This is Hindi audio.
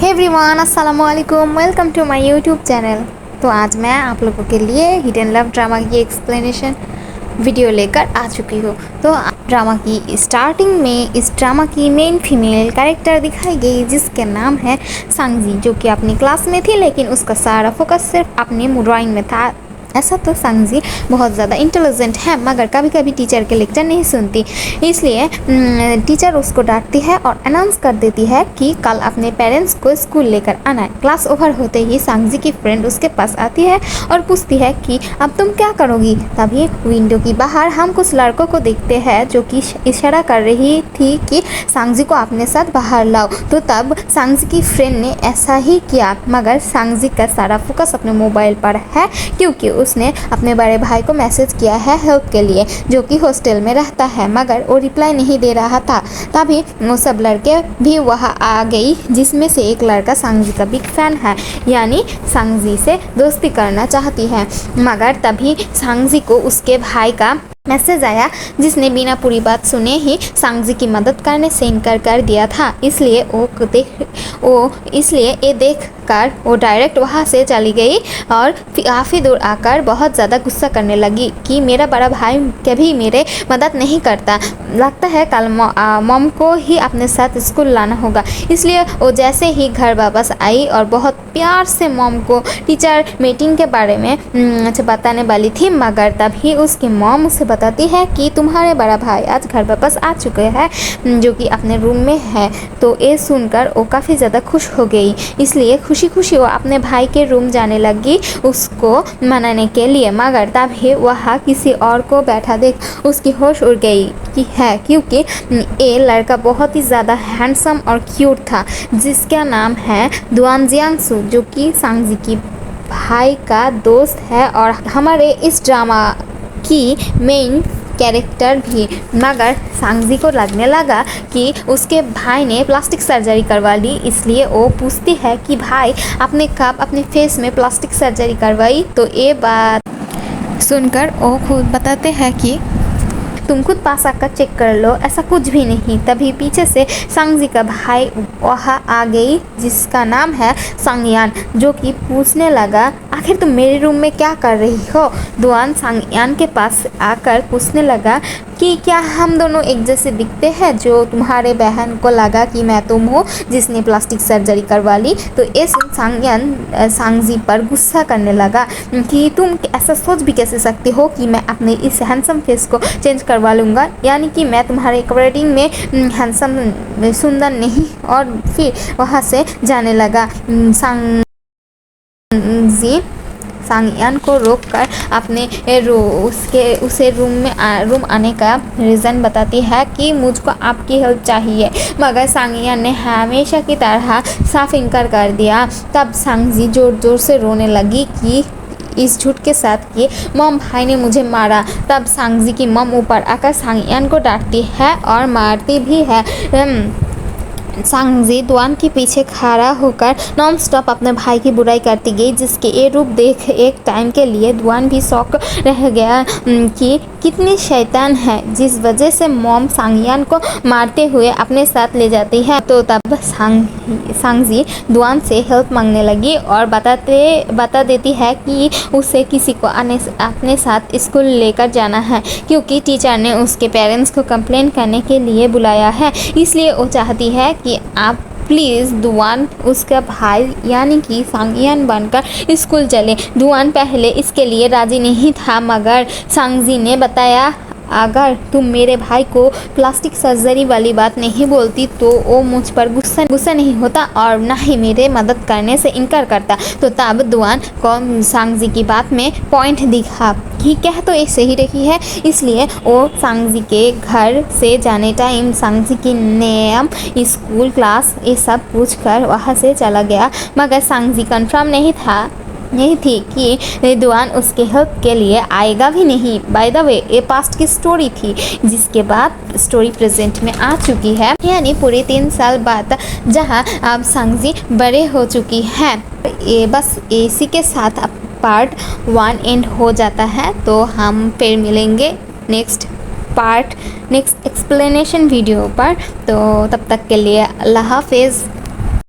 हे एवरीवन, अस्सलाम वालेकुम। Welcome to my YouTube channel. तो आज मैं आप लोगों के लिए हिडन लव ड्रामा की एक्सप्लेनेशन वीडियो लेकर आ चुकी हूँ। तो ड्रामा की स्टार्टिंग में इस ड्रामा की मेन फीमेल कैरेक्टर दिखाई गई जिसका नाम है सांगजी, जो कि अपनी क्लास में थी लेकिन उसका सारा फोकस सिर्फ अपनी ड्राइंग में था। ऐसा तो सांगजी बहुत ज़्यादा इंटेलिजेंट है, मगर कभी कभी टीचर के लेक्चर नहीं सुनती, इसलिए टीचर उसको डांटती है और अनाउंस कर देती है कि कल अपने पेरेंट्स को स्कूल लेकर आना है। क्लास ओवर होते ही सांगजी की फ्रेंड उसके पास आती है और पूछती है कि अब तुम क्या करोगी। तभी विंडो की बाहर हम कुछ लड़कों को देखते हैं जो कि इशारा कर रही थी कि सांगजी को अपने साथ बाहर लाओ। तो तब सांगजी की फ्रेंड ने ऐसा ही किया, मगर सांगजी का सारा फोकस अपने मोबाइल पर है क्योंकि उसने अपने बड़े भाई को मैसेज किया है हेल्प के लिए, जो कि हॉस्टल में रहता है, मगर वो रिप्लाई नहीं दे रहा था। तभी वो सब लड़के भी वहाँ आ गई, जिसमें से एक लड़का सांगजी का बिग फैन है, यानी सांगजी से दोस्ती करना चाहती है। मगर तभी सांगजी को उसके भाई का मैसेज आया जिसने बिना पूरी बात सुने ही सांगजी की मदद करने से इनकार कर दिया था। इसलिए ये देख कर वो डायरेक्ट वहाँ से चली गई और काफ़ी दूर आकर बहुत ज़्यादा गुस्सा करने लगी कि मेरा बड़ा भाई कभी मेरे मदद नहीं करता, लगता है कल मॉम को ही अपने साथ स्कूल लाना होगा। इसलिए वो जैसे ही घर वापस आई और बहुत प्यार से मॉम को टीचर मीटिंग के बारे में बताने वाली थी, मगर तभी उसकी मॉम उसे बताती है कि तुम्हारे बड़ा भाई आज घर वापस आ चुके हैं, जो कि अपने रूम में है। तो ये सुनकर वो काफ़ी ज़्यादा खुश हो गई, इसलिए खुशी खुशी वो अपने भाई के रूम जाने लगी उसको मनाने के लिए। मगर तभी वहाँ किसी और को बैठा देख उसकी होश उड़ गई क्योंकि ये लड़का बहुत ही ज़्यादा हैंडसम और क्यूट था, जिसका नाम है दुआन जियांगसू, जो कि सांगजी की भाई का दोस्त है और हमारे इस ड्रामा की मेन कैरेक्टर भी। मगर सांगजी को लगने लगा कि उसके भाई ने प्लास्टिक सर्जरी करवा ली, इसलिए वो पूछती है कि भाई आपने कब अपने फेस में प्लास्टिक सर्जरी करवाई। तो ये बात सुनकर वो खुद बताते हैं कि तुम खुद पास आकर चेक कर लो, ऐसा कुछ भी नहीं। तभी पीछे से सांगजी का भाई वहाँ आ गई जिसका नाम है सांगयान, जो कि पूछने लगा आखिर तुम मेरे रूम में क्या कर रही हो। दुआन सांगयान के पास आकर पूछने लगा कि क्या हम दोनों एक जैसे दिखते हैं, जो तुम्हारे बहन को लगा कि मैं तुम हो जिसने प्लास्टिक सर्जरी करवा ली। तो ये सुन सांगयान सांगजी पर गुस्सा करने लगा कि तुम ऐसा सोच भी कैसे सकते हो कि मैं अपने इस हैंडसम फेस को चेंज करवा लूँगा, यानी कि मैं तुम्हारे अकॉर्डिंग में हैंडसम सुंदर नहीं। और फिर वहाँ से जाने लगा। सांगजी सांगयान को रोककर अपने उसे रूम आने का रीज़न बताती है कि मुझको आपकी हेल्प चाहिए, मगर सांगयान ने हमेशा की तरह साफ इनकार कर दिया। तब सांगजी जोर जोर से रोने लगी कि इस झूठ के साथ कि मॉम भाई ने मुझे मारा। तब सांगजी की मॉम ऊपर आकर सांगयान को डांटती है और मारती भी है। सांगजी दुआन के पीछे खड़ा होकर नॉन स्टॉप अपने भाई की बुराई करती गई, जिसके ये रूप देख एक टाइम के लिए दुआन भी शॉक रह गया कि कितनी शैतान है, जिस वजह से मॉम सांगयान को मारते हुए अपने साथ ले जाती है। तो तब सांगजी दुआन से हेल्प मांगने लगी और बता देती है कि उसे किसी को अपने साथ स्कूल लेकर जाना है, क्योंकि टीचर ने उसके पेरेंट्स को कंप्लेन करने के लिए बुलाया है। इसलिए वो चाहती है कि आप प्लीज़ दुआन उसका भाई यानी कि सांगयान बनकर स्कूल चले। दुआन पहले इसके लिए राज़ी नहीं था, मगर सांगजी ने बताया अगर तुम मेरे भाई को प्लास्टिक सर्जरी वाली बात नहीं बोलती तो वो मुझ पर गुस्सा नहीं होता और ना ही मेरे मदद करने से इनकार करता। तो तब दुआन को सांगजी की बात में पॉइंट दिखा कि कह तो ये सही रही है, इसलिए वो सांगजी के घर से जाने टाइम सांगजी की नेम, स्कूल, क्लास ये सब पूछकर वहाँ से चला गया। मगर सांगजी कंफर्म नहीं थी कि दुआन उसके हेल्प के लिए आएगा भी नहीं। बाय द वे ये पास्ट की स्टोरी थी, जिसके बाद स्टोरी प्रेजेंट में आ चुकी है, यानी पूरे 3 साल बाद, जहां अब सांगजी बड़े हो चुकी है। ये बस इसी के साथ अब पार्ट 1 एंड हो जाता है। तो हम फिर मिलेंगे नेक्स्ट एक्सप्लेनेशन वीडियो पर। तो तब तक के लिए अल्लाह हाफिज़।